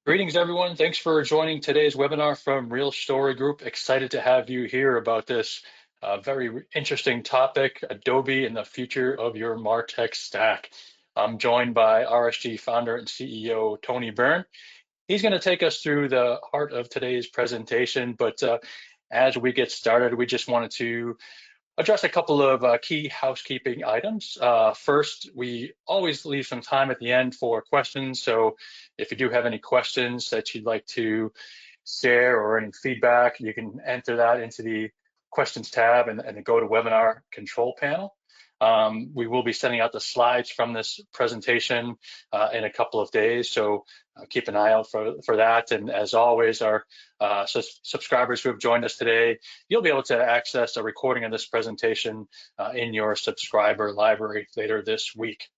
Greetings, everyone. Thanks for joining today's webinar from Real Story Group. Excited to have you here about this very interesting topic, Adobe and the future of your MarTech stack. I'm joined by RSG founder and CEO, Tony Byrne. He's going to take us through the heart of today's presentation, but as we get started, we just wanted to address a couple of key housekeeping items. First, we always leave some time at the end for questions. So if you do have any questions that you'd like to share or any feedback, you can enter that into the questions tab and the GoToWebinar control panel. We will be sending out the slides from this presentation in a couple of days, so keep an eye out for that. And as always, our subscribers who have joined us today, you'll be able to access a recording of this presentation in your subscriber library later this week.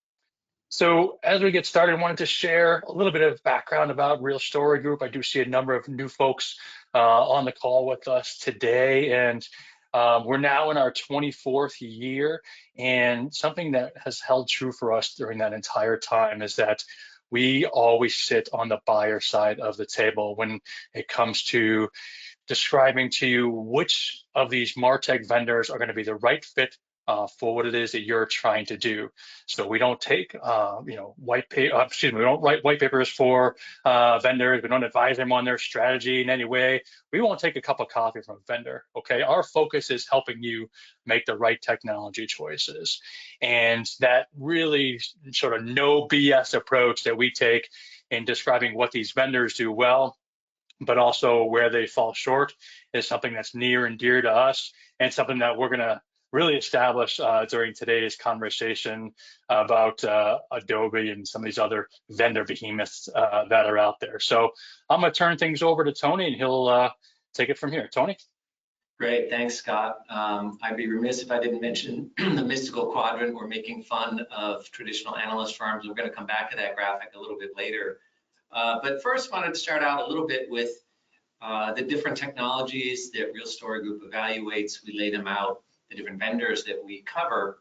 So as we get started, I wanted to share a little bit of background about Real Story Group. I do see a number of new folks on the call with us today, and we're now in our 24th year, and something that has held true for us during that entire time is that we always sit on the buyer side of the table when it comes to describing to you which of these MarTech vendors are going to be the right fit for what it is that you're trying to do. So we don't take, we don't write white papers for vendors. We don't advise them on their strategy in any way. We won't take a cup of coffee from a vendor, okay? Our focus is helping you make the right technology choices. And that really sort of no BS approach that we take in describing what these vendors do well, but also where they fall short, is something that's near and dear to us, and something that we're going to really establish during today's conversation about Adobe and some of these other vendor behemoths that are out there. So I'm going to turn things over to Tony, and he'll take it from here. Tony? Great, thanks, Scott. I'd be remiss if I didn't mention the mystical quadrant. We're making fun of traditional analyst firms. We're going to come back to that graphic a little bit later. But first, I wanted to start out a little bit with the different technologies that Real Story Group evaluates. We lay them out, the different vendors that we cover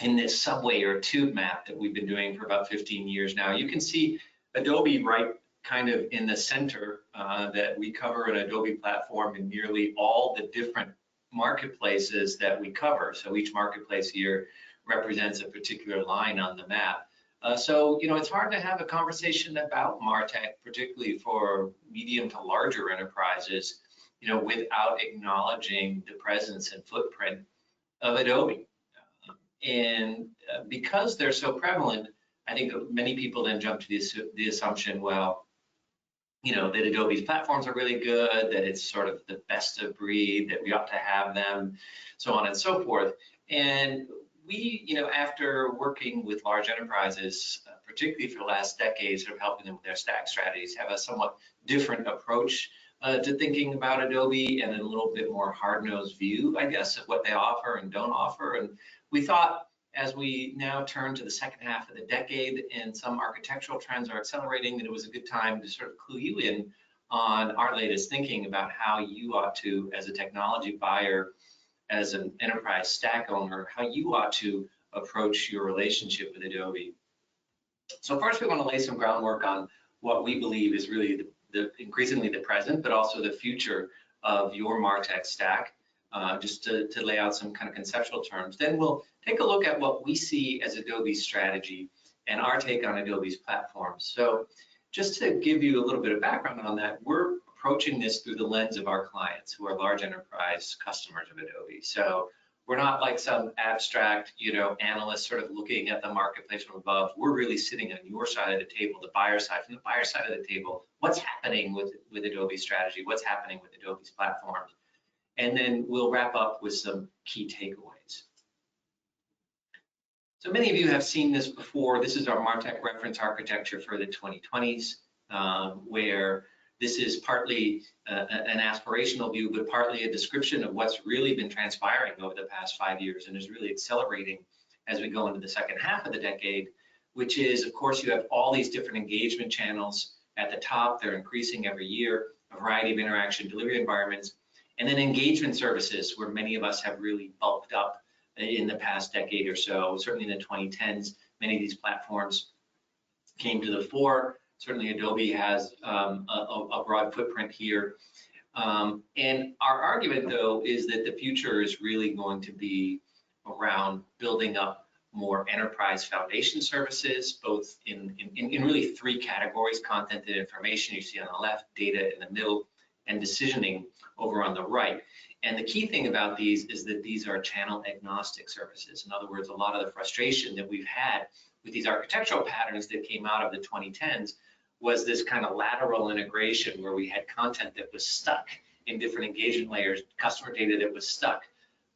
in this subway or tube map that we've been doing for about 15 years now. You can see Adobe right kind of in the center, that we cover an Adobe platform in nearly all the different marketplaces that we cover. So each marketplace here represents a particular line on the map. So, it's hard to have a conversation about MarTech, particularly for medium to larger enterprises, without acknowledging the presence and footprint of Adobe. And because they're so prevalent, I think many people then jump to the assumption, well, that Adobe's platforms are really good, that it's sort of the best of breed, that we ought to have them, so on and so forth. And we, after working with large enterprises, particularly for the last decade, sort of helping them with their stack strategies, have a somewhat different approach to thinking about Adobe, and a little bit more hard-nosed view, I guess, of what they offer and don't offer. And we thought, as we now turn to the second half of the decade and some architectural trends are accelerating, that it was a good time to sort of clue you in on our latest thinking about how you ought to, as a technology buyer, as an enterprise stack owner, how you ought to approach your relationship with Adobe. So first, we want to lay some groundwork on what we believe is really the increasingly the present, but also the future of your MarTech stack, just to lay out some kind of conceptual terms. Then we'll take a look at what we see as Adobe's strategy and our take on Adobe's platforms. So just to give you a little bit of background on that, we're approaching this through the lens of our clients, who are large enterprise customers of Adobe. So we're not like some abstract, analyst sort of looking at the marketplace from above. We're really sitting on your side of the table, the buyer side. From the buyer side of the table, what's happening with Adobe's strategy? What's happening with Adobe's platforms? And then we'll wrap up with some key takeaways. So many of you have seen this before. This is our MarTech reference architecture for the 2020s, where this is partly an aspirational view, but partly a description of what's really been transpiring over the past 5 years and is really accelerating as we go into the second half of the decade, which is, of course, you have all these different engagement channels at the top. They're increasing every year, a variety of interaction delivery environments, and then engagement services, where many of us have really bulked up in the past decade or so. Certainly in the 2010s, many of these platforms came to the fore. Certainly Adobe has a broad footprint here. And our argument, though, is that the future is really going to be around building up more enterprise foundation services, both in really three categories: content and information, you see on the left, data in the middle, and decisioning over on the right. And the key thing about these is that these are channel agnostic services. In other words, a lot of the frustration that we've had with these architectural patterns that came out of the 2010s was this kind of lateral integration where we had content that was stuck in different engagement layers, customer data that was stuck,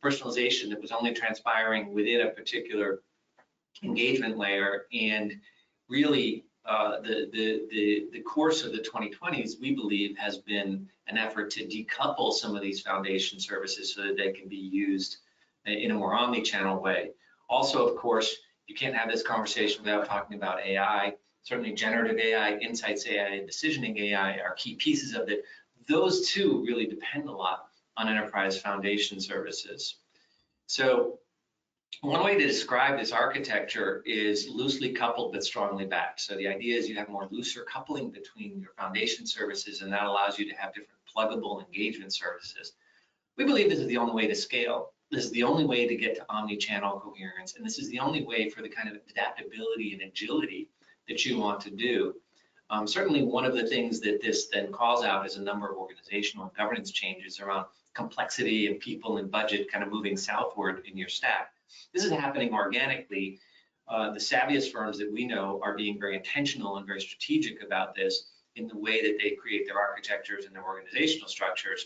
personalization that was only transpiring within a particular engagement layer. And really the course of the 2020s, we believe, has been an effort to decouple some of these foundation services so that they can be used in a more omni-channel way. Also, of course, you can't have this conversation without talking about AI. Certainly generative AI, insights AI, decisioning AI are key pieces of it. Those two really depend a lot on enterprise foundation services. So one way to describe this architecture is loosely coupled but strongly backed. So the idea is you have more looser coupling between your foundation services, and that allows you to have different pluggable engagement services. We believe this is the only way to scale. This is the only way to get to omni-channel coherence, and this is the only way for the kind of adaptability and agility that you want to do. Certainly one of the things that this then calls out is a number of organizational and governance changes around complexity and people and budget kind of moving southward in your stack. This is happening organically. The savviest firms that we know are being very intentional and very strategic about this in the way that they create their architectures and their organizational structures.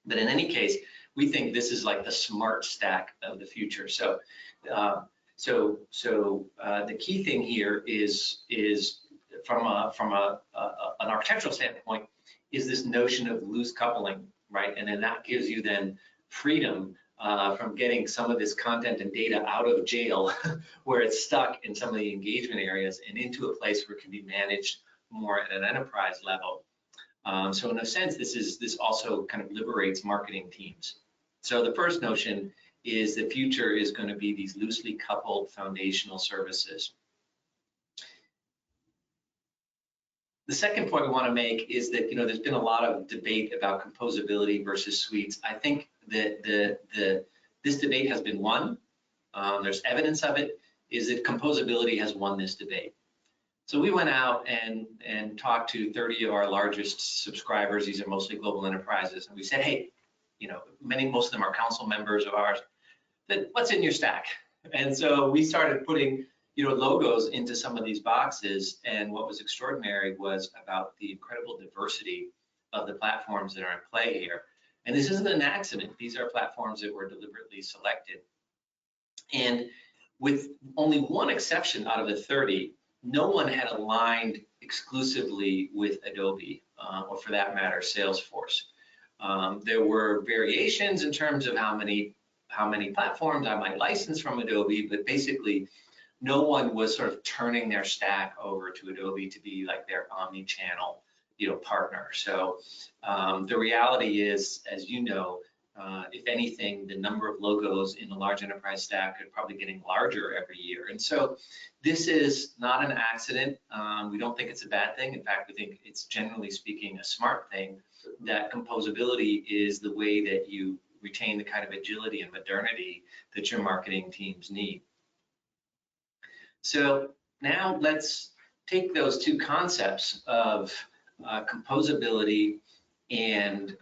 But in any case, we think this is like the smart stack of the future. So the key thing here is from an architectural standpoint, is this notion of loose coupling, right? And then that gives you then freedom from getting some of this content and data out of jail where it's stuck in some of the engagement areas and into a place where it can be managed more at an enterprise level. So in a sense, this also kind of liberates marketing teams. So the first notion is the future is going to be these loosely coupled foundational services. The second point we want to make is that, there's been a lot of debate about composability versus suites. I think that this debate has been won. There's evidence of it, is that composability has won this debate. So we went out and talked to 30 of our largest subscribers. These are mostly global enterprises. And we said, hey, most of them are council members of ours, that what's in your stack? And so we started putting logos into some of these boxes, and what was extraordinary was about the incredible diversity of the platforms that are in play here. And this isn't an accident. These are platforms that were deliberately selected. And with only one exception out of the 30, no one had aligned exclusively with Adobe, or for that matter, Salesforce. There were variations in terms of how many platforms I might license from Adobe, but basically no one was sort of turning their stack over to Adobe to be like their omni-channel, partner. So the reality is, as you know, if anything, the number of logos in the large enterprise stack are probably getting larger every year. And so this is not an accident. We don't think it's a bad thing. In fact, we think it's, generally speaking, a smart thing, that composability is the way that you retain the kind of agility and modernity that your marketing teams need. So now let's take those two concepts of composability and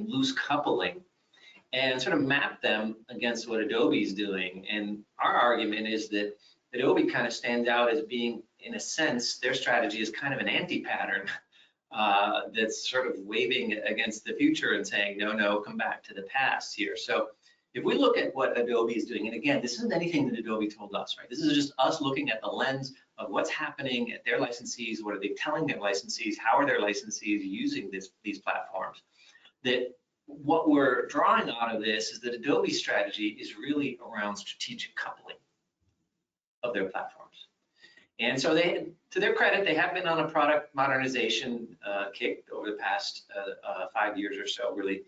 loose coupling and sort of map them against what Adobe is doing. And our argument is that Adobe kind of stands out as being, in a sense, their strategy is kind of an anti-pattern that's sort of waving against the future and saying, no, come back to the past here. So if we look at what Adobe is doing, and again, this isn't anything that Adobe told us, right? This is just us looking at the lens of what's happening at their licensees. What are they telling their licensees? How are their licensees using these platforms? That what we're drawing out of this is that Adobe's strategy is really around strategic coupling of their platforms. And so they, to their credit, they have been on a product modernization kick over the past 5 years or so, really.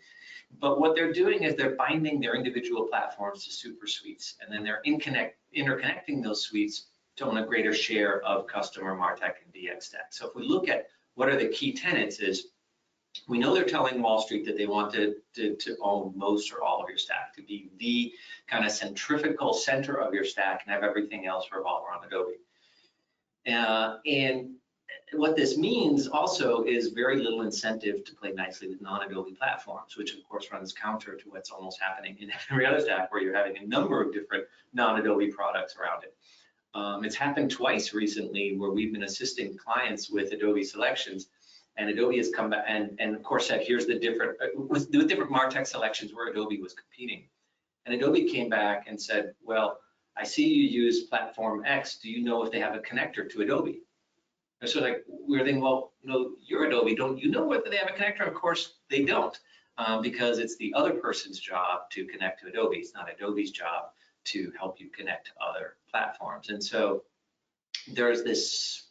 But what they're doing is they're binding their individual platforms to super suites, and then they're interconnecting those suites to own a greater share of customer MarTech and DX stack. So if we look at what are the key tenets is, we know they're telling Wall Street that they want to own most or all of your stack, to be the kind of centrifugal center of your stack and have everything else revolve around Adobe. And what this means also is very little incentive to play nicely with non-Adobe platforms, which of course runs counter to what's almost happening in every other stack where you're having a number of different non-Adobe products around it. It's happened twice recently where we've been assisting clients with Adobe selections, and Adobe has come back and of course said, here's the different, with different MarTech selections where Adobe was competing. And Adobe came back and said, well, I see you use platform X. Do you know if they have a connector to Adobe? And so like, we're thinking, well, no, you're Adobe. Don't you know whether they have a connector? Of course they don't, because it's the other person's job to connect to Adobe. It's not Adobe's job to help you connect to other platforms. And so there's this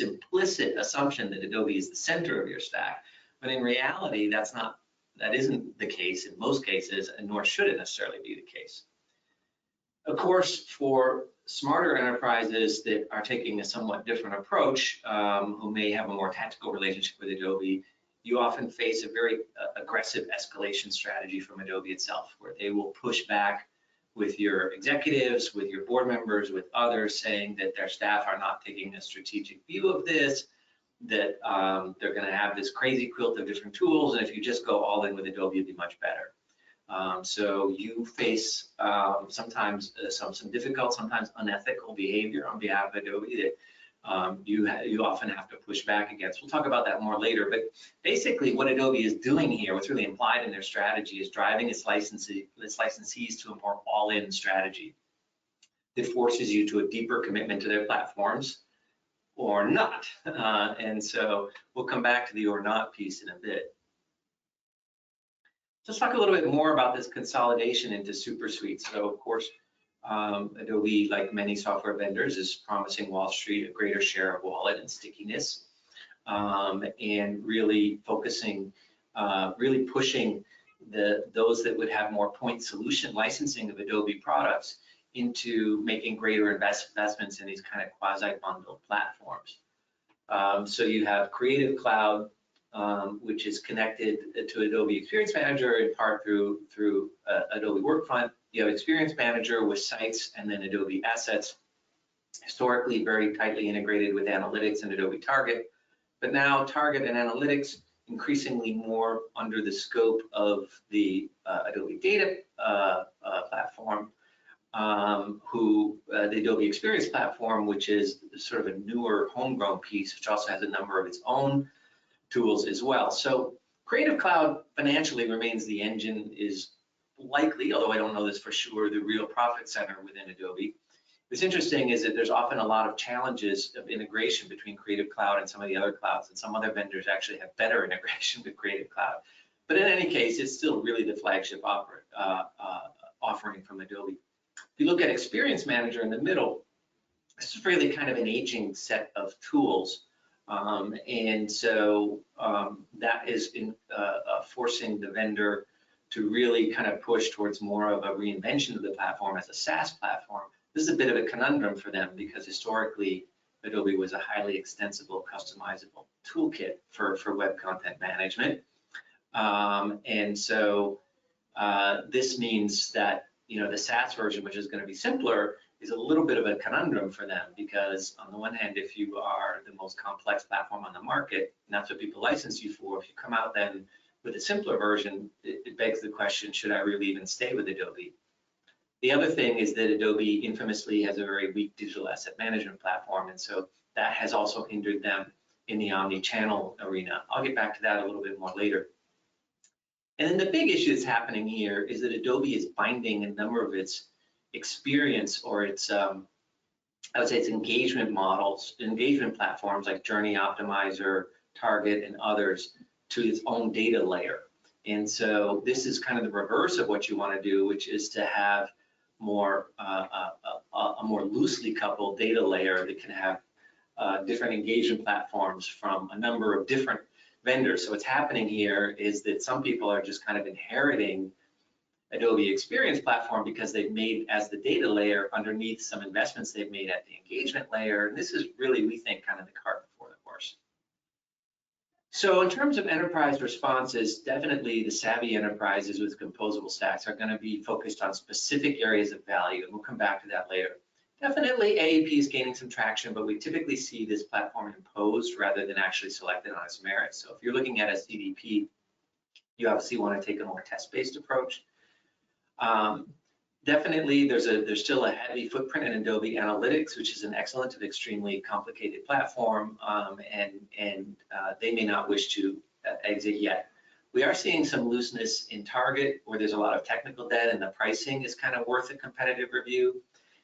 implicit assumption that Adobe is the center of your stack, but in reality, that isn't the case in most cases, and nor should it necessarily be the case. Of course, for smarter enterprises that are taking a somewhat different approach, who may have a more tactical relationship with Adobe, you often face a very aggressive escalation strategy from Adobe itself, where they will push back with your executives, with your board members, with others, saying that their staff are not taking a strategic view of this, that they're going to have this crazy quilt of different tools, and if you just go all in with Adobe, it'd be much better. So you face sometimes some difficult, sometimes unethical behavior on behalf of Adobe that you often have to push back against. We'll talk about that more later, but basically what Adobe is doing here, what's really implied in their strategy, is driving its licensees to a more all-in strategy that forces you to a deeper commitment to their platforms or not. And so we'll come back to the or not piece in a bit. Let's talk a little bit more about this consolidation into super suites. So of course, Adobe, like many software vendors, is promising Wall Street a greater share of wallet and stickiness, and really focusing, really pushing those that would have more point solution licensing of Adobe products into making greater investments in these kind of quasi-bundled platforms. So you have Creative Cloud, which is connected to Adobe Experience Manager in part through Adobe Workfront. You have Experience Manager with Sites and then Adobe Assets, historically very tightly integrated with Analytics and Adobe Target, but now Target and Analytics increasingly more under the scope of the Adobe Data platform, the Adobe Experience platform, which is sort of a newer homegrown piece, which also has a number of its own tools as well. So Creative Cloud financially remains the engine, is likely, although I don't know this for sure, the real profit center within Adobe. What's interesting is that there's often a lot of challenges of integration between Creative Cloud and some of the other clouds, and some other vendors actually have better integration with Creative Cloud. But in any case, it's still really the flagship offering from Adobe. If you look at Experience Manager in the middle, this is really kind of an aging set of tools. And so that is forcing the vendor to really kind of push towards more of a reinvention of the platform as a SaaS platform. This is a bit of a conundrum for them because historically Adobe was a highly extensible, customizable toolkit for web content management. And so this means that, you know, the SaaS version, which is going to be simpler, is a little bit of a conundrum for them because on the one hand, if you are the most complex platform on the market, and that's what people license you for, if you come out then with a simpler version, it begs the question, should I really even stay with Adobe? The other thing is that Adobe infamously has a very weak digital asset management platform, and so that has also hindered them in the omni-channel arena. I'll get back to that a little bit more later. And then the big issue that's happening here is that Adobe is binding a number of its experience or its, I would say its engagement models, engagement platforms like Journey Optimizer, Target, and others to its own data layer. And so this is kind of the reverse of what you want to do, which is to have more a more loosely coupled data layer that can have different engagement platforms from a number of different vendors. So what's happening here is that some people are just kind of inheriting Adobe Experience Platform because they've made as the data layer underneath some investments they've made at the engagement layer. And this is really, we think, kind of the cart before the horse. So in terms of enterprise responses, definitely the savvy enterprises with composable stacks are going to be focused on specific areas of value, and we'll come back to that later. Definitely AEP is gaining some traction, but we typically see this platform imposed rather than actually selected on its merits. So if you're looking at a CDP, you obviously want to take a more test-based approach. Definitely, there's still a heavy footprint in Adobe Analytics, which is an excellent and extremely complicated platform, and they may not wish to exit yet. We are seeing some looseness in Target, where there's a lot of technical debt, and the pricing is kind of worth a competitive review.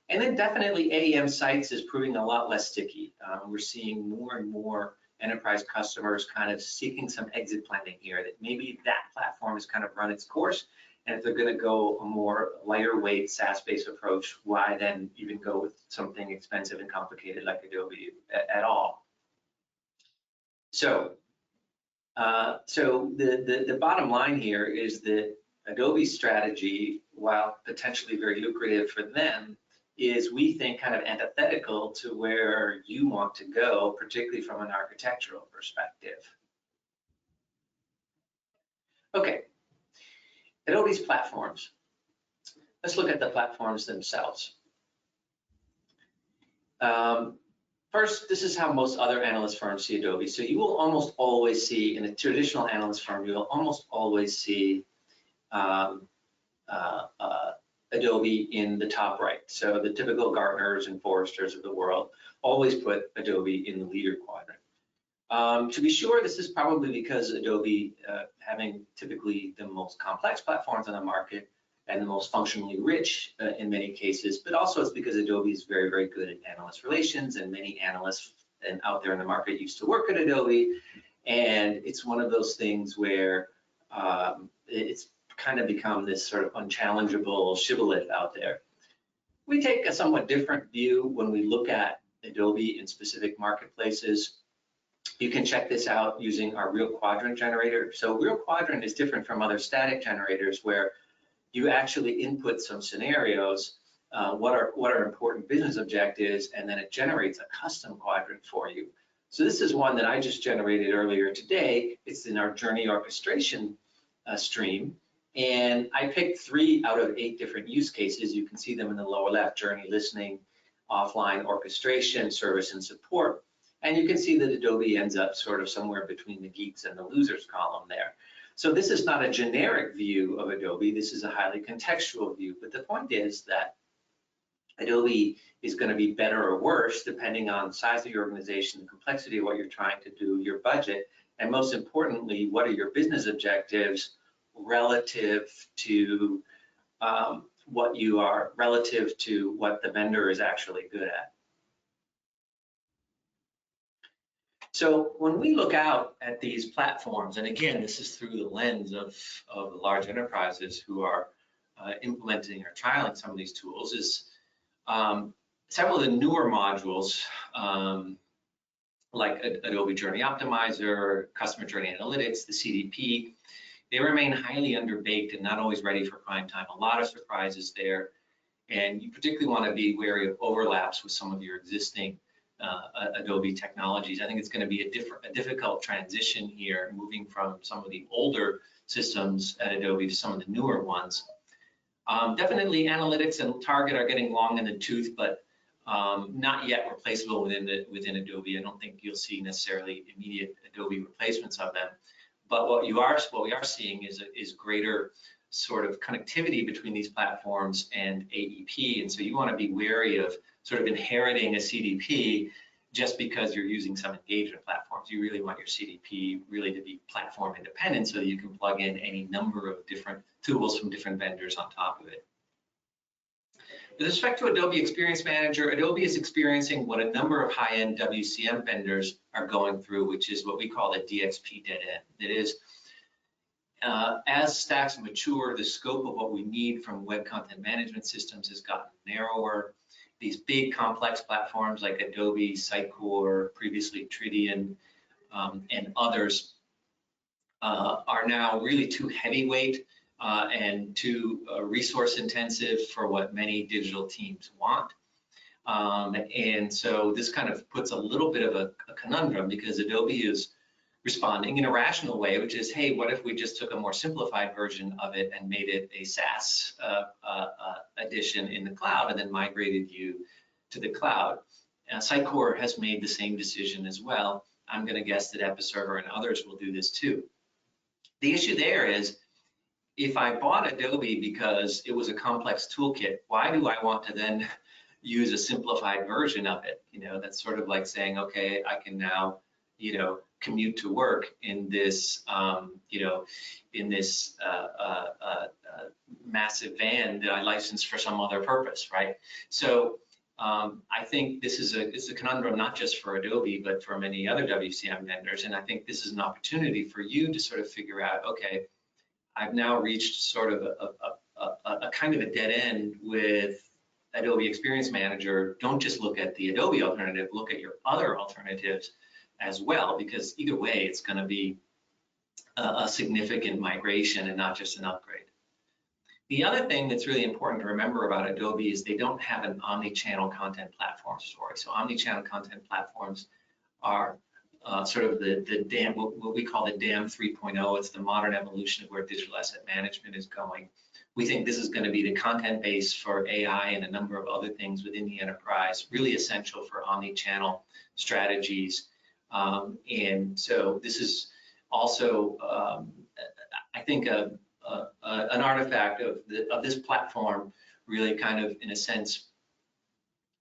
And then definitely AEM Sites is proving a lot less sticky. We're seeing more and more enterprise customers kind of seeking some exit planning here, that maybe that platform has kind of run its course. And if they're going to go a more lighter weight SaaS-based approach, why then even go with something expensive and complicated like Adobe at all? So, the bottom line here is that Adobe's strategy, while potentially very lucrative for them, is, we think, kind of antithetical to where you want to go, particularly from an architectural perspective. Okay. Adobe's platforms. Let's look at the platforms themselves. First, this is how most other analyst firms see Adobe. So you will almost always see, in a traditional analyst firm, you'll almost always see Adobe in the top right. So the typical Gartners and Forresters of the world always put Adobe in the leader quadrant. To be sure, this is probably because Adobe, having typically the most complex platforms on the market and the most functionally rich in many cases, but also it's because Adobe is very, very good at analyst relations, and many analysts out there in the market used to work at Adobe. And it's one of those things where it's kind of become this sort of unchallengeable shibboleth out there. We take a somewhat different view when we look at Adobe in specific marketplaces. You can check this out using our Real Quadrant generator. So Real Quadrant is different from other static generators, where you actually input some scenarios, what are important business objectives, and then it generates a custom quadrant for you. So this is one that I just generated earlier today. It's in our journey orchestration stream. And I picked 3 out of 8 different use cases. You can see them in the lower left: journey listening, offline orchestration, service and support. And you can see that Adobe ends up sort of somewhere between the geeks and the losers column there. So this is not a generic view of Adobe. This is a highly contextual view. But the point is that Adobe is going to be better or worse depending on the size of your organization, the complexity of what you're trying to do, your budget, and most importantly, what are your business objectives relative to what the vendor is actually good at. So when we look out at these platforms, and again, this is through the lens of the large enterprises who are implementing or trialing some of these tools, is several of the newer modules like Adobe Journey Optimizer, Customer Journey Analytics, the CDP, they remain highly underbaked and not always ready for prime time. A lot of surprises there, and you particularly want to be wary of overlaps with some of your existing Adobe technologies. I think it's going to be a difficult transition here, moving from some of the older systems at Adobe to some of the newer ones. Definitely analytics and Target are getting long in the tooth, but not yet replaceable within Adobe. I don't think you'll see necessarily immediate Adobe replacements of them. But what we are seeing is greater sort of connectivity between these platforms and AEP. And so you want to be wary of sort of inheriting a CDP just because you're using some engagement platforms. You really want your CDP really to be platform independent so that you can plug in any number of different tools from different vendors on top of it. With respect to Adobe Experience Manager, Adobe is experiencing what a number of high-end WCM vendors are going through, which is what we call the DXP dead end. That is, as stacks mature, the scope of what we need from web content management systems has gotten narrower. These big complex platforms like Adobe, Sitecore, previously Tridian, and others are now really too heavyweight and too resource intensive for what many digital teams want. And so this kind of puts a little bit of a conundrum, because Adobe is responding in a rational way, which is, hey, what if we just took a more simplified version of it and made it a SaaS edition in the cloud and then migrated you to the cloud? Sitecore has made the same decision as well. I'm going to guess that Episerver and others will do this too. The issue there is, if I bought Adobe because it was a complex toolkit, why do I want to then use a simplified version of it? You know, that's sort of like saying, okay, I can now, you know, commute to work in this, you know, in this massive van that I licensed for some other purpose, right? So I think this is a conundrum, not just for Adobe, but for many other WCM vendors. And I think this is an opportunity for you to sort of figure out, okay, I've now reached sort of a kind of a dead end with Adobe Experience Manager. Don't just look at the Adobe alternative, look at your other alternatives as well, because either way, it's going to be a significant migration and not just an upgrade. The other thing that's really important to remember about Adobe is they don't have an omni-channel content platform story. So omni-channel content platforms are sort of the DAM, what we call the DAM 3.0. It's the modern evolution of where digital asset management is going. We think this is going to be the content base for AI and a number of other things within the enterprise, really essential for omni-channel strategies. And so this is also, I think, an artifact of this platform really kind of, in a sense,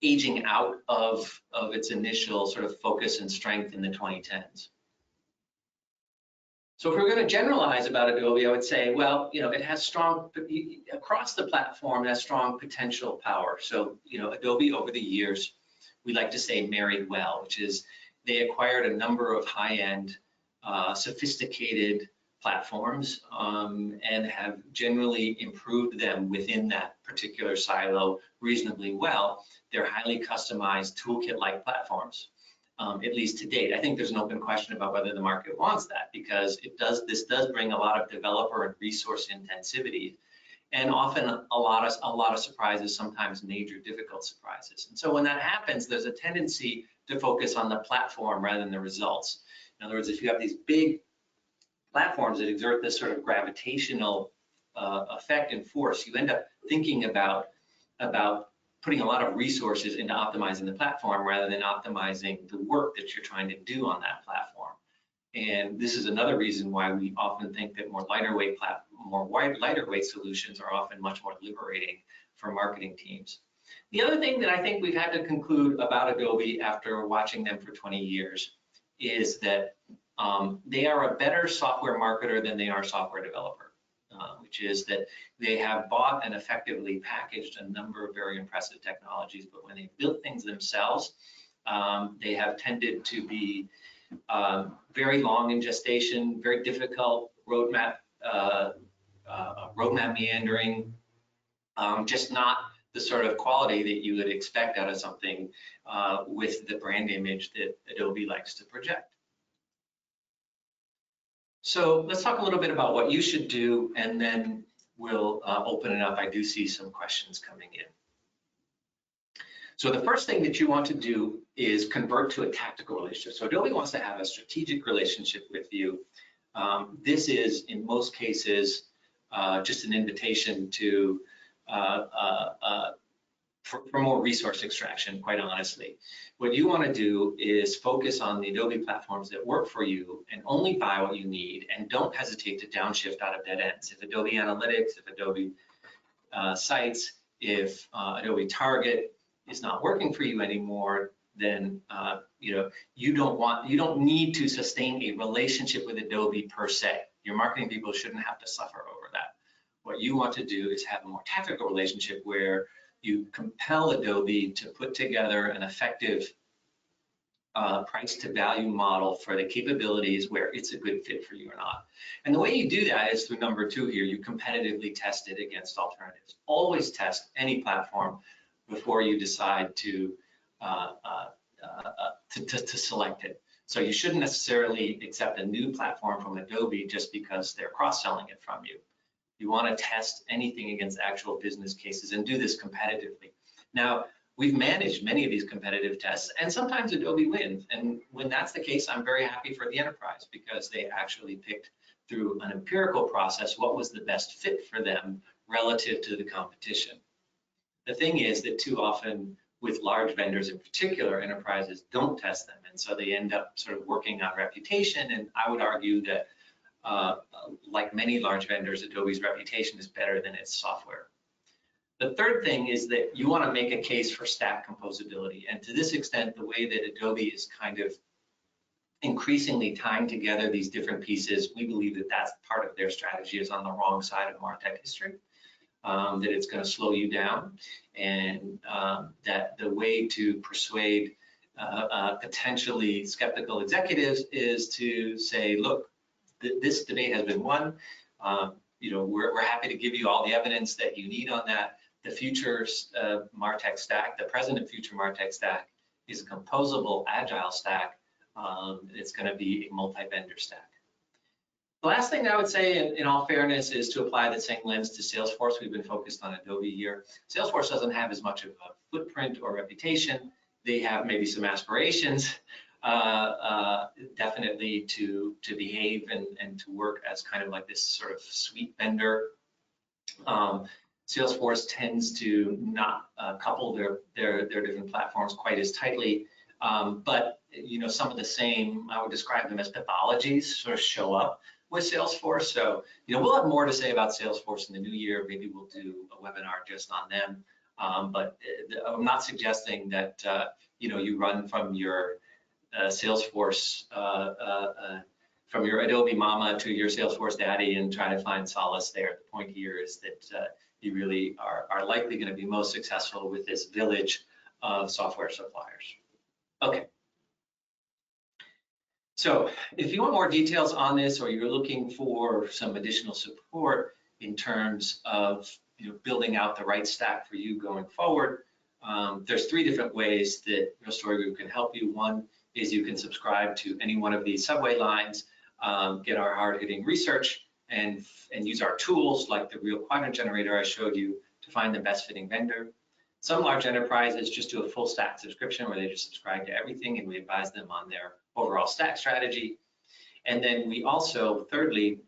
aging out of its initial sort of focus and strength in the 2010s. So if we're going to generalize about Adobe, I would say, well, you know, it has strong, across the platform, it has strong potential power. So, you know, Adobe over the years, we like to say married well, which is they acquired a number of high-end, sophisticated platforms and have generally improved them within that particular silo reasonably well. They're highly customized toolkit-like platforms, at least to date. I think there's an open question about whether the market wants that, because this does bring a lot of developer and resource intensivity, and often a lot of surprises, sometimes major difficult surprises. And so when that happens, there's a tendency to focus on the platform rather than the results. In other words, if you have these big platforms that exert this sort of gravitational effect and force, you end up thinking about putting a lot of resources into optimizing the platform rather than optimizing the work that you're trying to do on that platform. And this is another reason why we often think that more lighter weight solutions are often much more liberating for marketing teams. The other thing that I think we've had to conclude about Adobe after watching them for 20 years is that they are a better software marketer than they are software developer, which is that they have bought and effectively packaged a number of very impressive technologies, but when they built things themselves, they have tended to be very long in gestation, very difficult roadmap meandering, just not the sort of quality that you would expect out of something with the brand image that Adobe likes to project. So let's talk a little bit about what you should do, and then we'll open it up. I do see some questions coming in. So the first thing that you want to do is convert to a tactical relationship. So Adobe wants to have a strategic relationship with you. This is, in most cases, just an invitation to for more resource extraction, quite honestly. What you want to do is focus on the Adobe platforms that work for you and only buy what you need, and don't hesitate to downshift out of dead ends. If Adobe Analytics, if Adobe Sites, if Adobe Target is not working for you anymore, then you don't need to sustain a relationship with Adobe per se. Your marketing people shouldn't have to suffer over that. What you want to do is have a more tactical relationship where you compel Adobe to put together an effective price to value model for the capabilities where it's a good fit for you or not. And the way you do that is through number 2 here. You competitively test it against alternatives. Always test any platform before you decide to select it. So you shouldn't necessarily accept a new platform from Adobe just because they're cross-selling it from you. You want to test anything against actual business cases and do this competitively. Now, we've managed many of these competitive tests, and sometimes Adobe wins. And when that's the case, I'm very happy for the enterprise because they actually picked through an empirical process what was the best fit for them relative to the competition. The thing is that too often with large vendors in particular, enterprises don't test them. And so they end up sort of working on reputation. And I would argue that like many large vendors, Adobe's reputation is better than its software. The third thing is that you want to make a case for stack composability. And to this extent, the way that Adobe is kind of increasingly tying together these different pieces, we believe that that's part of their strategy is on the wrong side of MarTech history, that it's going to slow you down, and that the way to persuade potentially skeptical executives is to say, look, this debate has been won. We're happy to give you all the evidence that you need on that. The future MarTech stack, the present and future MarTech stack is a composable agile stack. It's going to be a multi-vendor stack. The last thing I would say, in all fairness, is to apply the same lens to Salesforce. We've been focused on Adobe here. Salesforce doesn't have as much of a footprint or reputation. They have maybe some aspirations, definitely to behave and to work as kind of like this sort of suite vendor. Salesforce tends to not couple their different platforms quite as tightly, but some of the same, I would describe them as pathologies, sort of show up with Salesforce. So we'll have more to say about Salesforce in the new year. Maybe we'll do a webinar just on them. But I'm not suggesting that you run from your Salesforce, from your Adobe mama to your Salesforce daddy and try to find solace there. The point here is that you really are likely going to be most successful with this village of software suppliers. Okay. So if you want more details on this, or you're looking for some additional support in terms of building out the right stack for you going forward, there's 3 different ways that Real Story Group can help you. One is you can subscribe to any one of these subway lines, get our hard-hitting research, and use our tools like the Real Quadrant Generator I showed you to find the best fitting vendor. Some large enterprises just do a full stack subscription where they just subscribe to everything, and we advise them on their overall stack strategy. And then we also, thirdly,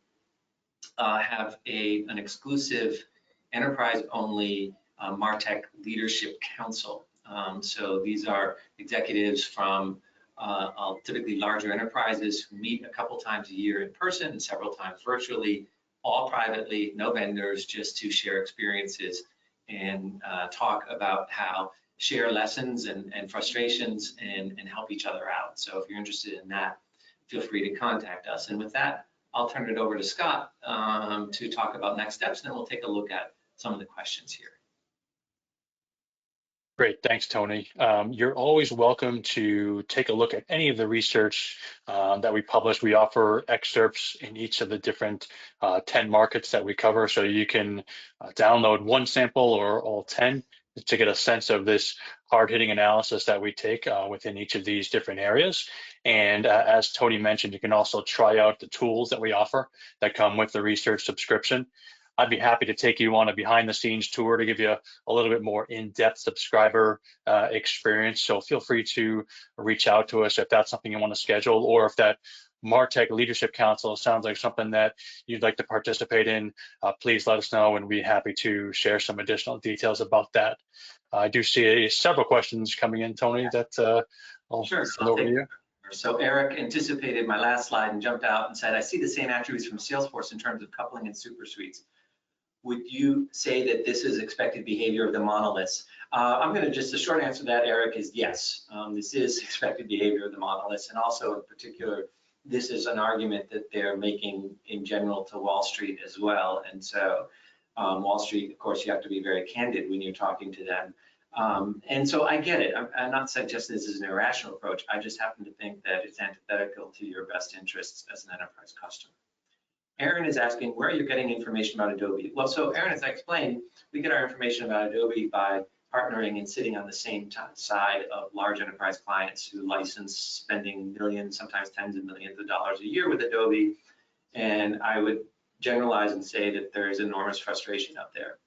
have an exclusive enterprise-only MarTech Leadership Council. So these are executives from typically larger enterprises who meet a couple times a year in person and several times virtually, all privately, no vendors, just to share experiences and talk about how share lessons and frustrations and help each other out. So if you're interested in that, feel free to contact us. And with that, I'll turn it over to Scott to talk about next steps, and then we'll take a look at some of the questions here. Great, thanks, Tony. You're always welcome to take a look at any of the research that we publish. We offer excerpts in each of the different 10 markets that we cover, so you can download one sample or all 10 to get a sense of this hard-hitting analysis that we take within each of these different areas. And as Tony mentioned, you can also try out the tools that we offer that come with the research subscription. I'd be happy to take you on a behind-the-scenes tour to give you a little bit more in-depth subscriber experience. So feel free to reach out to us if that's something you want to schedule, or if that MarTech Leadership Council sounds like something that you'd like to participate in, please let us know, and we'd be happy to share some additional details about that. I do see several questions coming in, Tony, that I'll send over to you. So Eric anticipated my last slide and jumped out and said, I see the same attributes from Salesforce in terms of coupling and super suites. Would you say that this is expected behavior of the monoliths? I'm going to the short answer to that, Eric, is yes. This is expected behavior of the monoliths, and also in particular, this is an argument that they're making in general to Wall Street as well. And so Wall Street, of course, you have to be very candid when you're talking to them. And so I get it. I'm not suggesting this is an irrational approach. I just happen to think that it's antithetical to your best interests as an enterprise customer. Aaron is asking, where are you getting information about Adobe? Well, so Aaron, as I explained, we get our information about Adobe by partnering and sitting on the same side of large enterprise clients who license, spending millions, sometimes tens of millions of dollars a year with Adobe. And I would generalize and say that there is enormous frustration out there.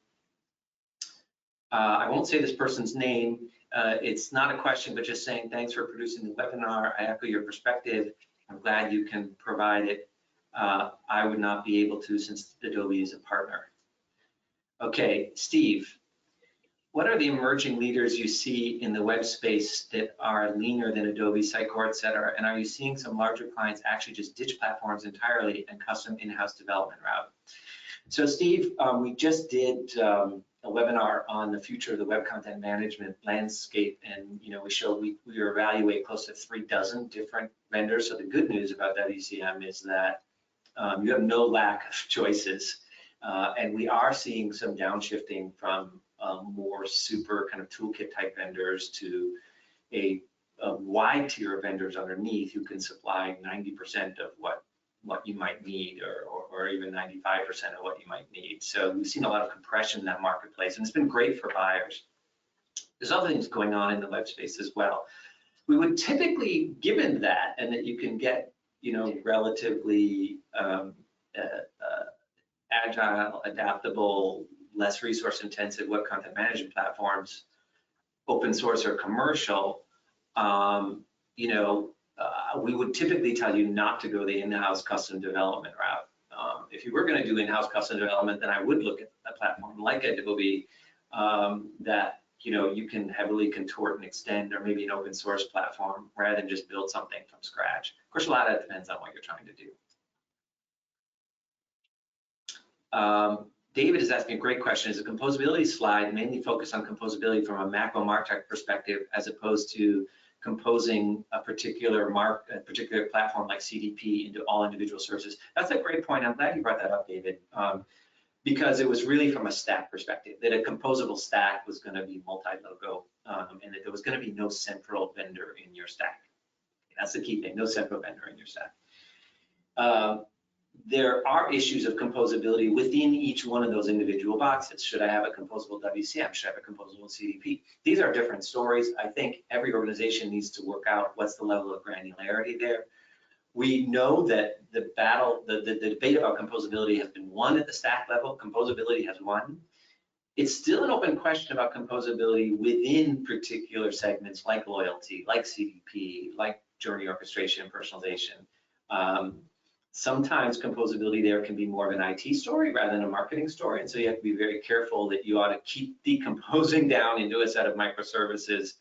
I won't say this person's name. It's not a question, but just saying thanks for producing the webinar. I echo your perspective. I'm glad you can provide it. I would not be able to since Adobe is a partner. Okay, Steve, what are the emerging leaders you see in the web space that are leaner than Adobe, Sitecore, et cetera? And are you seeing some larger clients actually just ditch platforms entirely and custom in-house development route? So Steve, we just did a webinar on the future of the web content management landscape, and we showed we evaluate close to 36 different vendors. So the good news about WCM is that you have no lack of choices, and we are seeing some downshifting from more super kind of toolkit type vendors to a wide tier of vendors underneath who can supply 90% of what you might need, or even 95% of what you might need. So we've seen a lot of compression in that marketplace, and it's been great for buyers. There's other things going on in the web space as well. We would typically, given that, and that you can get, relatively agile, adaptable, less resource intensive web content management platforms, open source or commercial, we would typically tell you not to go the in-house custom development route. If you were going to do in-house custom development, then I would look at a platform like Adobe that you can heavily contort and extend, or maybe an open source platform rather than just build something from scratch. Of course, a lot of it depends on what you're trying to do. David is asking a great question. Is the composability slide mainly focused on composability from a macro MarTech perspective, as opposed to composing a particular platform like CDP into all individual services? That's a great point. I'm glad you brought that up, David, because it was really from a stack perspective, that a composable stack was going to be multi-logo, and that there was going to be no central vendor in your stack. That's the key thing, no central vendor in your stack. There are issues of composability within each one of those individual boxes. Should I have a composable WCM? Should I have a composable CDP? These are different stories. I think every organization needs to work out what's the level of granularity there. We know that the debate about composability has been won at the stack level. Composability has won. It's still an open question about composability within particular segments like loyalty, like CDP, like journey orchestration and personalization. Sometimes composability there can be more of an IT story rather than a marketing story, and so you have to be very careful that you ought to keep decomposing down into a set of microservices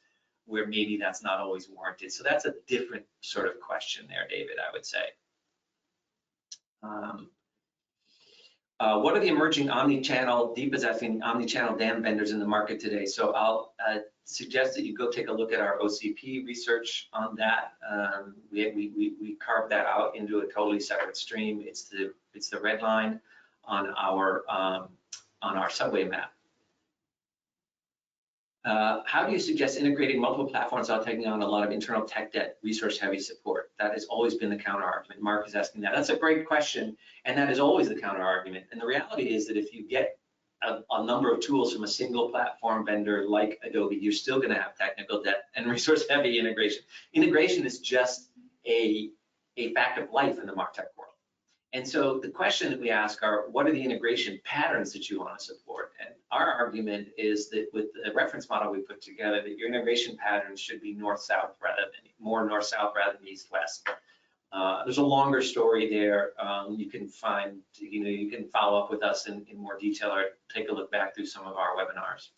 where maybe that's not always warranted. So that's a different sort of question there, David, I would say. What are the emerging omni-channel, Deep is asking, omni-channel DAM vendors in the market today? So I'll suggest that you go take a look at our OCP research on that. We carved that out into a totally separate stream. It's the red line on our subway map. How do you suggest integrating multiple platforms without taking on a lot of internal tech debt, resource-heavy support? That has always been the counter-argument. Mark is asking that. That's a great question, and that is always the counter-argument. And the reality is that if you get a number of tools from a single platform vendor like Adobe, you're still going to have technical debt and resource-heavy integration. Integration is just a fact of life in the MarTech world. And so the question that we ask are, what are the integration patterns that you want to support? And our argument is that with the reference model we put together, that your integration patterns should be north-south rather than more north-south rather than east-west. There's a longer story there. You can find, you can follow up with us in more detail or take a look back through some of our webinars.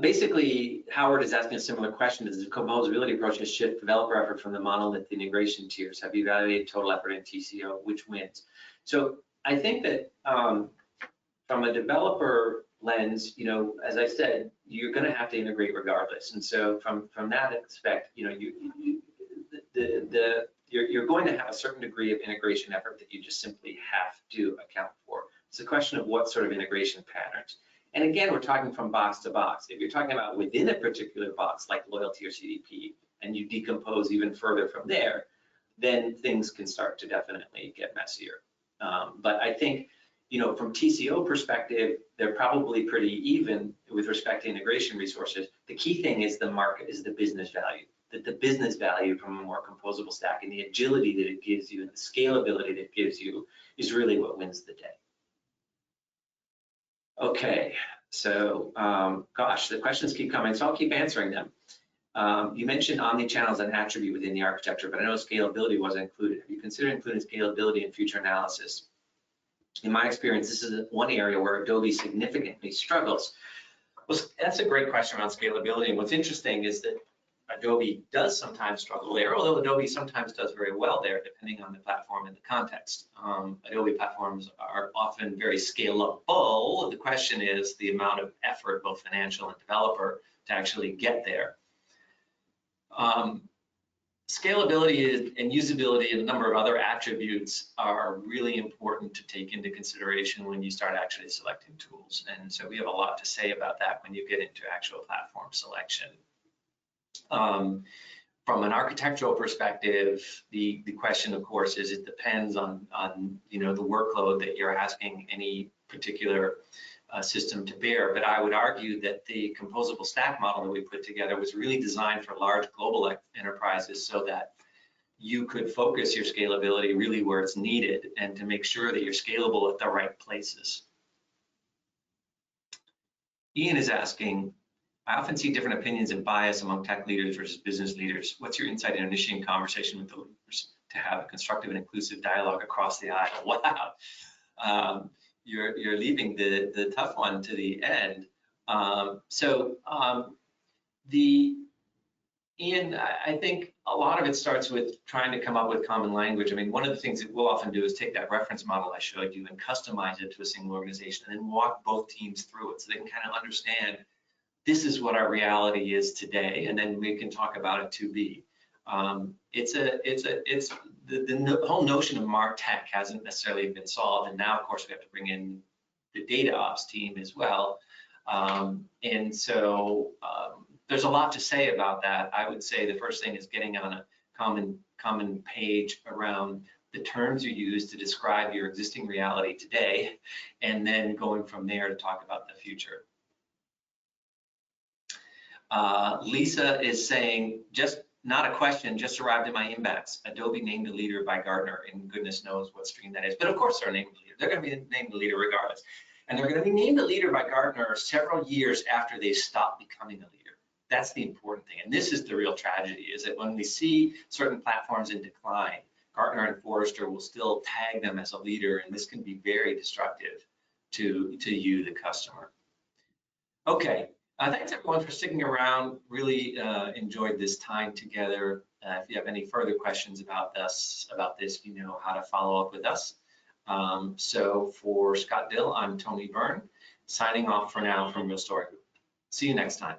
Basically, Howard is asking a similar question. Does the composability approach to shift developer effort from the monolith to integration tiers? Have you evaluated total effort in TCO? Which wins? So I think that from a developer lens, as I said, you're going to have to integrate regardless. And so from that aspect, you're going to have a certain degree of integration effort that you just simply have to account for. It's a question of what sort of integration patterns. And again, we're talking from box to box. If you're talking about within a particular box, like loyalty or CDP, and you decompose even further from there, then things can start to definitely get messier. But I think, from TCO perspective, they're probably pretty even with respect to integration resources. The key thing is the market, is the business value. The the business value from a more composable stack and the agility that it gives you and the scalability that it gives you is really what wins the day. Okay, so gosh, the questions keep coming, so I'll keep answering them. You mentioned omnichannel as an attribute within the architecture, but I know scalability wasn't included. Have you considered including scalability in future analysis? In my experience, this is one area where Adobe significantly struggles. Well, that's a great question around scalability. And what's interesting is that Adobe does sometimes struggle there, although Adobe sometimes does very well there, depending on the platform and the context. Adobe platforms are often very scalable. The question is the amount of effort, both financial and developer, to actually get there. Scalability and usability and a number of other attributes are really important to take into consideration when you start actually selecting tools. And so we have a lot to say about that when you get into actual platform selection. From an architectural perspective, the question, of course, is it depends on the workload that you're asking any particular system to bear. But I would argue that the composable stack model that we put together was really designed for large global enterprises so that you could focus your scalability really where it's needed and to make sure that you're scalable at the right places. Ian is asking, I often see different opinions and bias among tech leaders versus business leaders. What's your insight in initiating conversation with the leaders to have a constructive and inclusive dialogue across the aisle? Wow. You're leaving the tough one to the end. Ian, I think a lot of it starts with trying to come up with common language. I mean, one of the things that we'll often do is take that reference model I showed you and customize it to a single organization and then walk both teams through it so they can kind of understand this is what our reality is today, and then we can talk about it to be. The whole notion of MarTech hasn't necessarily been solved, and now, of course, we have to bring in the data ops team as well. And so there's a lot to say about that. I would say the first thing is getting on a common page around the terms you use to describe your existing reality today, and then going from there to talk about the future. Lisa is saying, just not a question, just arrived in my inbox. Adobe named a leader by Gartner, and goodness knows what stream that is. But of course they're named a leader. They're going to be named a leader regardless. And they're going to be named a leader by Gartner several years after they stop becoming a leader. That's the important thing. And this is the real tragedy, is that when we see certain platforms in decline, Gartner and Forrester will still tag them as a leader, and this can be very destructive to you, the customer. Okay. Thanks everyone for sticking around. Really enjoyed this time together. If you have any further questions about this, you know how to follow up with us. So for Scott Dill, I'm Tony Byrne, signing off for now from Real Story Group. See you next time.